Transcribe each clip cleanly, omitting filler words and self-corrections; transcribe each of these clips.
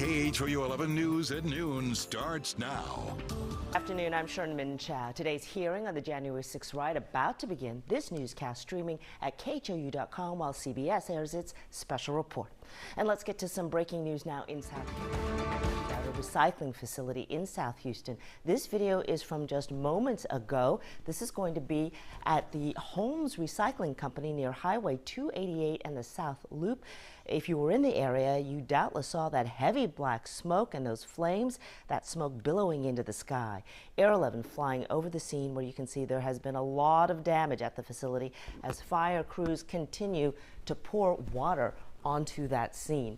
KHOU 11 News at noon starts now. Afternoon, I'm Sherman Chow. Today's hearing on the January 6th riot about to begin. This newscast streaming at KHOU.com while CBS airs its special report. And let's get to some breaking news now in South Houston. At a recycling facility in South Houston. This video is from just moments ago. This is going to be at the Holmes Recycling Company near Highway 288 and the South Loop. If you were in the area, you doubtless saw that heavy black smoke and those flames, that smoke billowing into the sky. Air 11 flying over the scene where you can see there has been a lot of damage at the facility as fire crews continue to pour water onto that scene.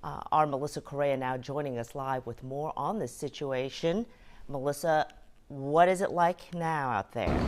Our Melissa Correa now joining us live with more on this situation. Melissa, what is it like now out there?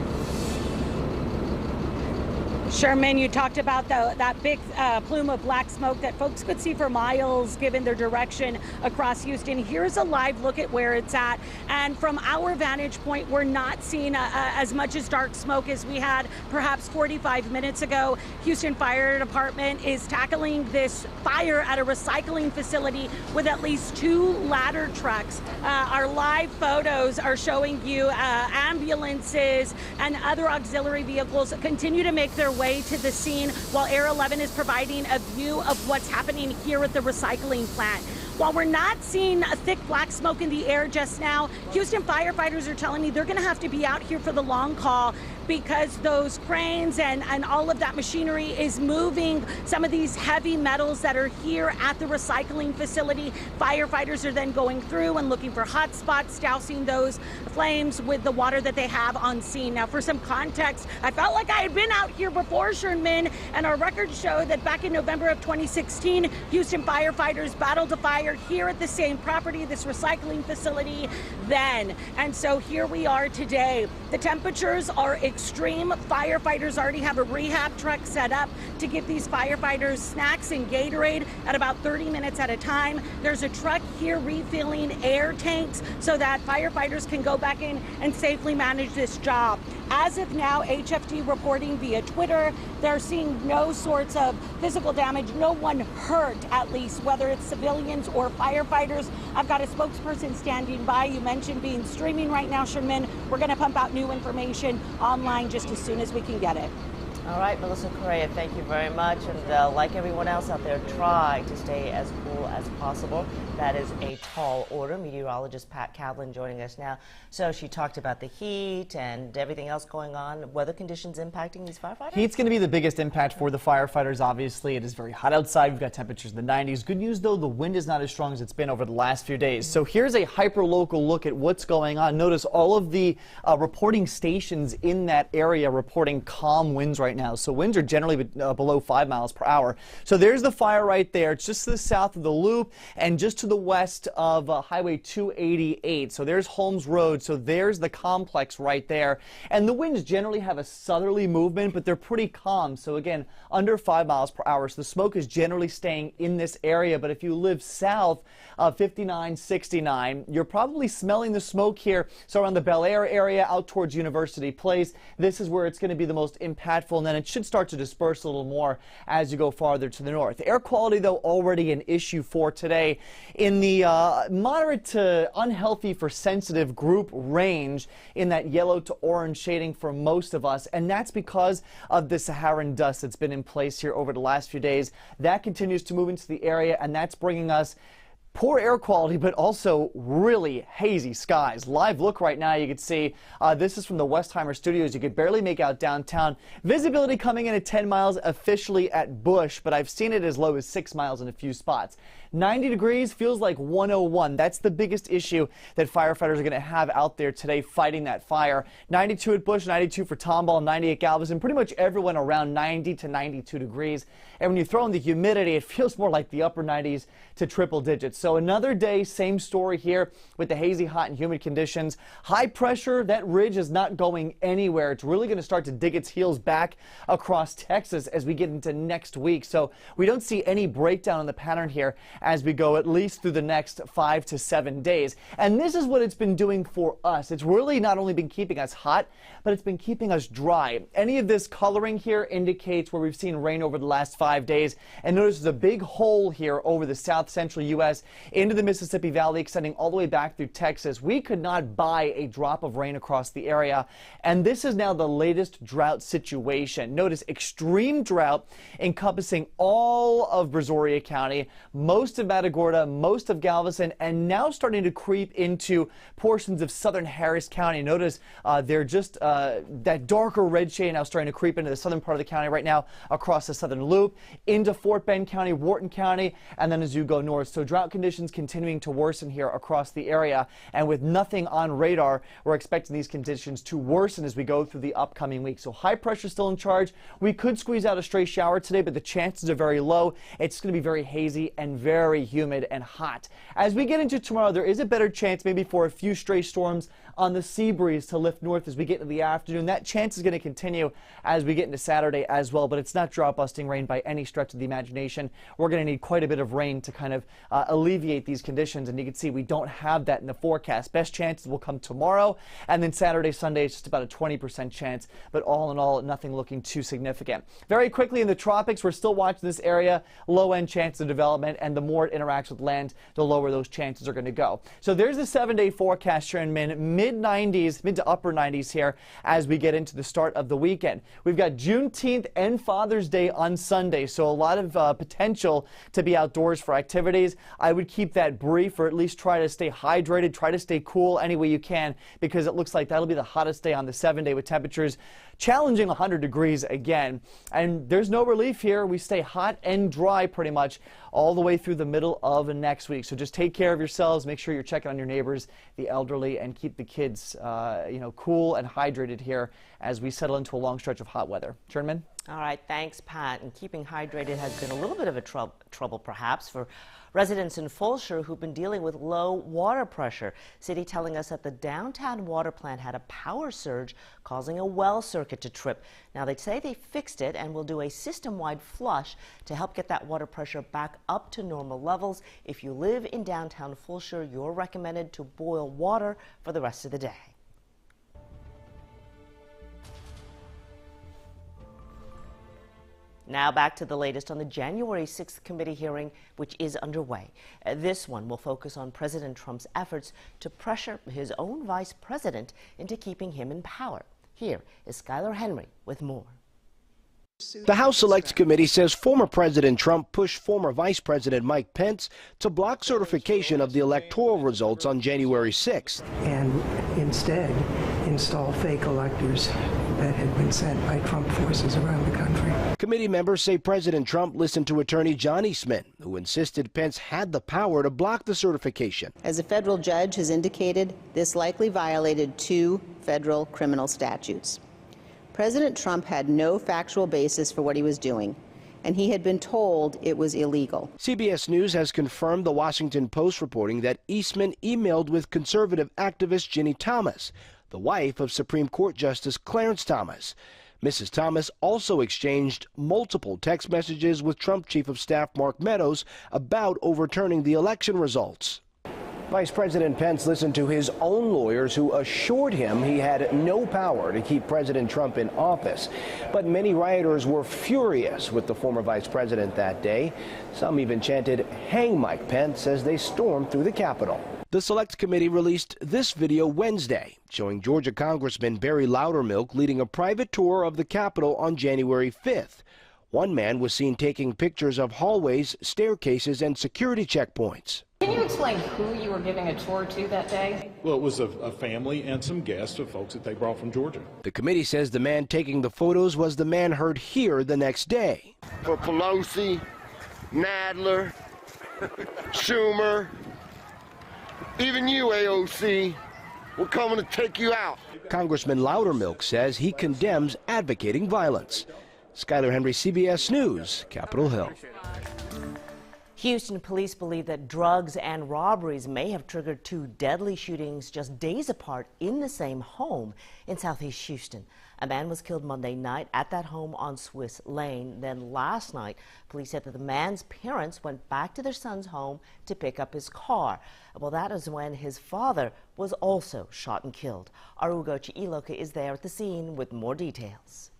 Sherman, you talked about that big plume of black smoke that folks could see for miles given their direction across Houston. Here's a live look at where it's at. And from our vantage point, we're not seeing as much as dark smoke as we had perhaps 45 minutes ago. Houston Fire Department is tackling this fire at a recycling facility with at least 2 ladder trucks. Our live photos are showing you ambulances and other auxiliary vehicles continue to make their way to the scene while Air 11 is providing a view of what's happening here at the recycling plant. While we're not seeing a thick black smoke in the air just now, Houston firefighters are telling me they're going to have to be out here for the long haul because those cranes and all of that machinery is moving some of these heavy metals that are here at the recycling facility. Firefighters are then going through and looking for hot spots, dousing those flames with the water that they have on scene. Now, for some context, I felt like I had been out here before, Sherman, and our records show that back in November of 2016, Houston firefighters battled a fire here at the same property, this recycling facility then. And so here we are today. The temperatures are extreme. Firefighters already have a rehab truck set up to give these firefighters snacks and Gatorade at about 30 minutes at a time. There's a truck here refilling air tanks so that firefighters can go back in and safely manage this job. As of now, HFD reporting via Twitter, they're seeing no sorts of physical damage, no one hurt at least, whether it's civilians or firefighters. I've got a spokesperson standing by. You mentioned being streaming right now, Sherman. We're going to pump out new information online just as soon as we can get it. All right, Melissa Correa, thank you very much. And like everyone else out there, try to stay as cool as possible. That is a tall order. Meteorologist Pat Cavlin joining us now. So she talked about the heat and everything else going on. Weather conditions impacting these firefighters? Heat's going to be the biggest impact for the firefighters, obviously. It is very hot outside. We've got temperatures in the 90s. Good news, though, the wind is not as strong as it's been over the last few days. So here's a hyper-local look at what's going on. Notice all of the reporting stations in that area reporting calm winds right now. So winds are generally below 5 miles per hour. So there's the fire right there. It's just to the south of the loop and just to the west of Highway 288. So there's Holmes Road. So there's the complex right there. And the winds generally have a southerly movement, but they're pretty calm. So again, under 5 miles per hour. So the smoke is generally staying in this area. But if you live south of 59, 69, you're probably smelling the smoke here. So around the Bel Air area out towards University Place, this is where it's going to be the most impactful. And then it should start to disperse a little more as you go farther to the north. Air quality, though, already an issue for today in the moderate to unhealthy for sensitive group range in that yellow to orange shading for most of us. And that's because of the Saharan dust that's been in place here over the last few days. That continues to move into the area, and that's bringing us poor air quality, but also really hazy skies. Live look right now, you can see this is from the Westheimer studios. You could barely make out downtown. Visibility coming in at 10 miles officially at Bush, but I've seen it as low as 6 miles in a few spots. 90 degrees feels like 101. That's the biggest issue that firefighters are going to have out there today fighting that fire. 92 at Bush, 92 for Tomball, 90 at Galveston. Pretty much everyone around 90 to 92 degrees. And when you throw in the humidity, it feels more like the upper 90s to triple digits. So another day, same story here with the hazy, hot, and humid conditions. High pressure, that ridge is not going anywhere. It's really going to start to dig its heels back across Texas as we get into next week. So we don't see any breakdown in the pattern here as we go at least through the next 5 to 7 days. And this is what it's been doing for us. It's really not only been keeping us hot, but it's been keeping us dry. Any of this coloring here indicates where we've seen rain over the last 5 days. And notice there's a big hole here over the south central U.S. into the Mississippi Valley, extending all the way back through Texas. We could not buy a drop of rain across the area. And this is now the latest drought situation. Notice extreme drought encompassing all of Brazoria County, most of Matagorda, most of Galveston, and now starting to creep into portions of southern Harris County. Notice they're just that darker red shade now starting to creep into the southern part of the county right now across the southern loop, into Fort Bend County, Wharton County, and then as you go north. So drought conditions continuing to worsen here across the area, and with nothing on radar, we're expecting these conditions to worsen as we go through the upcoming week. So high pressure still in charge. We could squeeze out a stray shower today, but the chances are very low. It's going to be very hazy and very humid and hot. As we get into tomorrow, there is a better chance maybe for a few stray storms on the sea breeze to lift north as we get into the afternoon. That chance is going to continue as we get into Saturday as well, but it's not drought-busting rain by any stretch of the imagination. We're going to need quite a bit of rain to kind of alleviate these conditions, and you can see we don't have that in the forecast. Best chances will come tomorrow, and then Saturday, Sunday, it's just about a 20% chance, but all in all, nothing looking too significant. Very quickly in the tropics, we're still watching this area, low-end chance of development, and the more it interacts with land, the lower those chances are going to go. So there's the 7-day forecast here in mid-90s, mid to upper 90s here as we get into the start of the weekend. We've got Juneteenth and Father's Day on Sunday, so a lot of potential to be outdoors for activities. I would keep that brief, or at least try to stay hydrated, try to stay cool any way you can, because it looks like that'll be the hottest day on the 7-day with temperatures challenging 100 degrees again. And there's no relief here. We stay hot and dry pretty much all the way through the middle of next week. So just take care of yourselves. Make sure you're checking on your neighbors, the elderly, and keep the kids cool and hydrated here as we settle into a long stretch of hot weather. Chernman? All right, thanks, Pat. And keeping hydrated has been a little bit of a trouble, perhaps, for residents in Fulshire who've been dealing with low water pressure. City telling us that the downtown water plant had a power surge causing a well circuit to trip. Now, they say they fixed it and will do a system-wide flush to help get that water pressure back up to normal levels. If you live in downtown Fulshire, you're recommended to boil water for the rest of the day. Now back to the latest on the January 6th committee hearing, which is underway. This one will focus on President Trump's efforts to pressure his own vice president into keeping him in power. Here is Skylar Henry with more. The House Select Committee says former President Trump pushed former Vice President Mike Pence to block certification of the electoral results on January 6th. And instead install fake electors that had been sent by Trump forces around the country. Committee members say President Trump listened to attorney John Eastman, who insisted Pence had the power to block the certification. As a federal judge has indicated, this likely violated 2 federal criminal statutes. President Trump had no factual basis for what he was doing, and he had been told it was illegal. CBS News has confirmed the Washington Post reporting that Eastman emailed with conservative activist Ginny Thomas, the wife of Supreme Court Justice Clarence Thomas. Mrs. Thomas also exchanged multiple text messages with Trump Chief of Staff Mark Meadows about overturning the election results. Vice President Pence listened to his own lawyers who assured him he had no power to keep President Trump in office. But many rioters were furious with the former vice president that day. Some even chanted, "Hang Mike Pence," as they stormed through the Capitol. The Select Committee released this video Wednesday, showing Georgia Congressman Barry Loudermilk leading a private tour of the Capitol on January 5th. One man was seen taking pictures of hallways, staircases, and security checkpoints. Can you explain who you were giving a tour to that day? Well, it was a family and some guests of folks that they brought from Georgia. The committee says the man taking the photos was the man heard here the next day. For Pelosi, Nadler, Schumer, even you, AOC, we're coming to take you out. Congressman Loudermilk says he condemns advocating violence. Skylar Henry, CBS News, Capitol Hill. Houston police believe that drugs and robberies may have triggered two deadly shootings just days apart in the same home in southeast Houston. A man was killed Monday night at that home on Swiss Lane. Then last night, police said that the man's parents went back to their son's home to pick up his car. Well, that is when his father was also shot and killed. Our Ugochi Iloka is there at the scene with more details.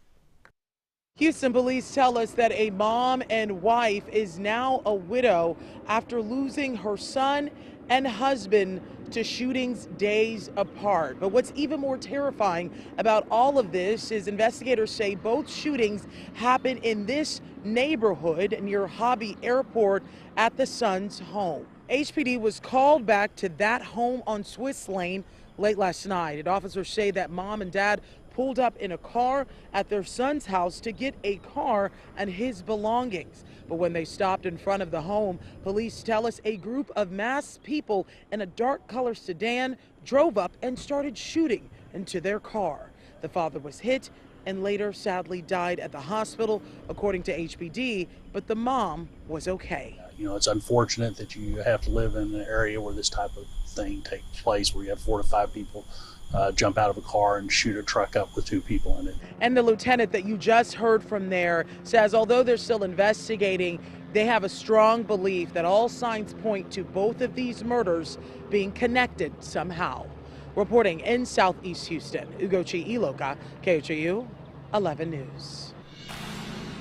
Houston police tell us that a mom and wife is now a widow after losing her son and husband to shootings days apart. But what's even more terrifying about all of this is investigators say both shootings happened in this neighborhood near Hobby Airport at the son's home. HPD was called back to that home on Swiss Lane late last night. And officers say that mom and dad pulled up in a car at their son's house to get a car and his belongings. But when they stopped in front of the home, police tell us a group of masked people in a dark color sedan drove up and started shooting into their car. The father was hit and later sadly died at the hospital, according to HPD, but the mom was okay. You know, it's unfortunate that you have to live in an area where this type of thing takes place, where you have 4 to 5 people jump out of a car and shoot a truck up with 2 people in it. And the lieutenant that you just heard from there says although they're still investigating, they have a strong belief that all signs point to both of these murders being connected somehow. Reporting in Southeast Houston, Ugochi Iloka, KHOU 11 News.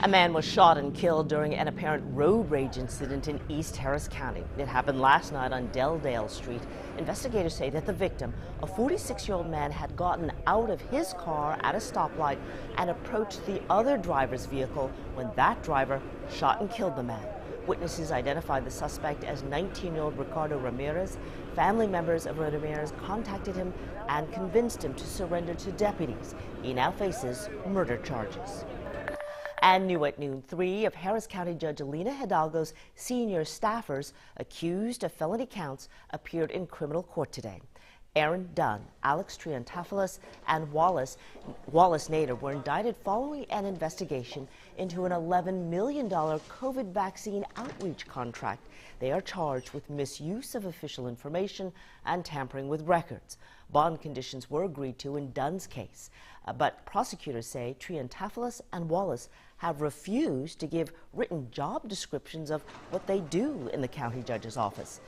A man was shot and killed during an apparent road rage incident in East Harris County. It happened last night on Delldale Street. Investigators say that the victim, a 46-year-old man, had gotten out of his car at a stoplight and approached the other driver's vehicle when that driver shot and killed the man. Witnesses identified the suspect as 19-year-old Ricardo Ramirez. Family members of Ramirez contacted him and convinced him to surrender to deputies. He now faces murder charges. And new at noon, 3 of Harris County Judge Alina Hidalgo's senior staffers accused of felony counts appeared in criminal court today. Aaron Dunn, Alex Triantafyllis, and Wallace Nader were indicted following an investigation into an $11 million COVID vaccine outreach contract. They are charged with misuse of official information and tampering with records. Bond conditions were agreed to in Dunn's case, but prosecutors say Triantafyllis and Wallace have refused to give written job descriptions of what they do in the county judge's office.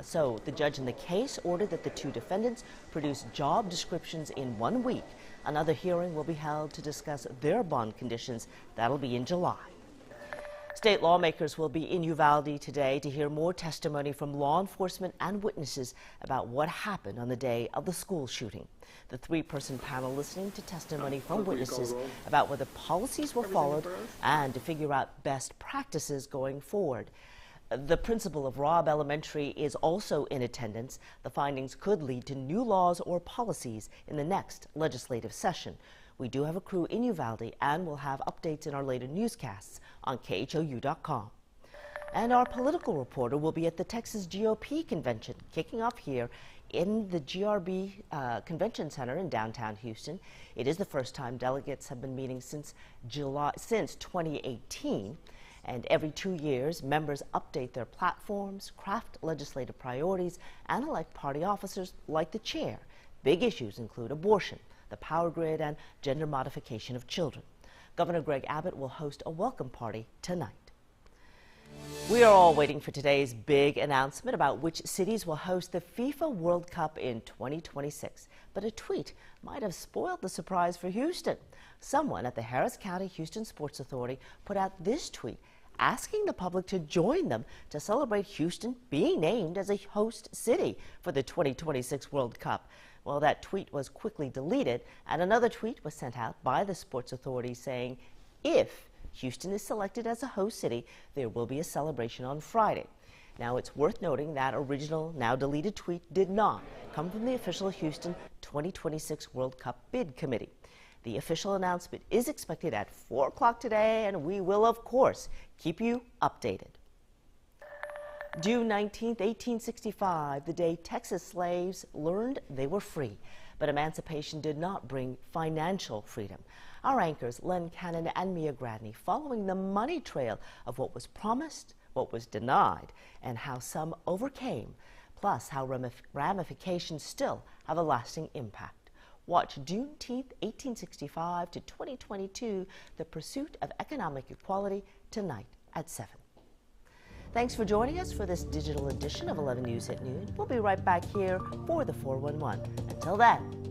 So the judge in the case ordered that the 2 defendants produce job descriptions in 1 week. Another hearing will be held to discuss their bond conditions. That'll be in July. State lawmakers will be in Uvalde today to hear more testimony from law enforcement and witnesses about what happened on the day of the school shooting. The 3-person panel listening to testimony from witnesses about whether policies were followed and to figure out best practices going forward. The principal of Robb Elementary is also in attendance. The findings could lead to new laws or policies in the next legislative session. We do have a crew in Uvalde, and we'll have updates in our later newscasts on KHOU.com. And our political reporter will be at the Texas GOP Convention, kicking off here in the GRB Convention Center in downtown Houston. It is the first time delegates have been meeting since 2018. And every 2 years, members update their platforms, craft legislative priorities, and elect party officers like the chair. Big issues include abortion, the power grid, and gender modification of children. Governor Greg Abbott will host a welcome party tonight. We are all waiting for today's big announcement about which cities will host the FIFA World Cup in 2026. But a tweet might have spoiled the surprise for Houston. Someone at the Harris County Houston Sports Authority put out this tweet asking the public to join them to celebrate Houston being named as a host city for the 2026 World Cup. Well, that tweet was quickly deleted, and another tweet was sent out by the Sports Authority saying, if Houston is selected as a host city, there will be a celebration on Friday. Now, it's worth noting that original, now deleted tweet did not come from the official Houston 2026 World Cup bid committee. The official announcement is expected at 4 o'clock today, and we will, of course, keep you updated. June 19th, 1865, the day Texas slaves learned they were free. But emancipation did not bring financial freedom. Our anchors, Len Cannon and Mia Gradney, following the money trail of what was promised what was denied, and how some overcame, plus how ramifications still have a lasting impact. Watch Juneteenth 1865 to 2022, The Pursuit of Economic Equality, tonight at 7. Thanks for joining us for this digital edition of 11 News at Noon. We'll be right back here for the 411. Until then,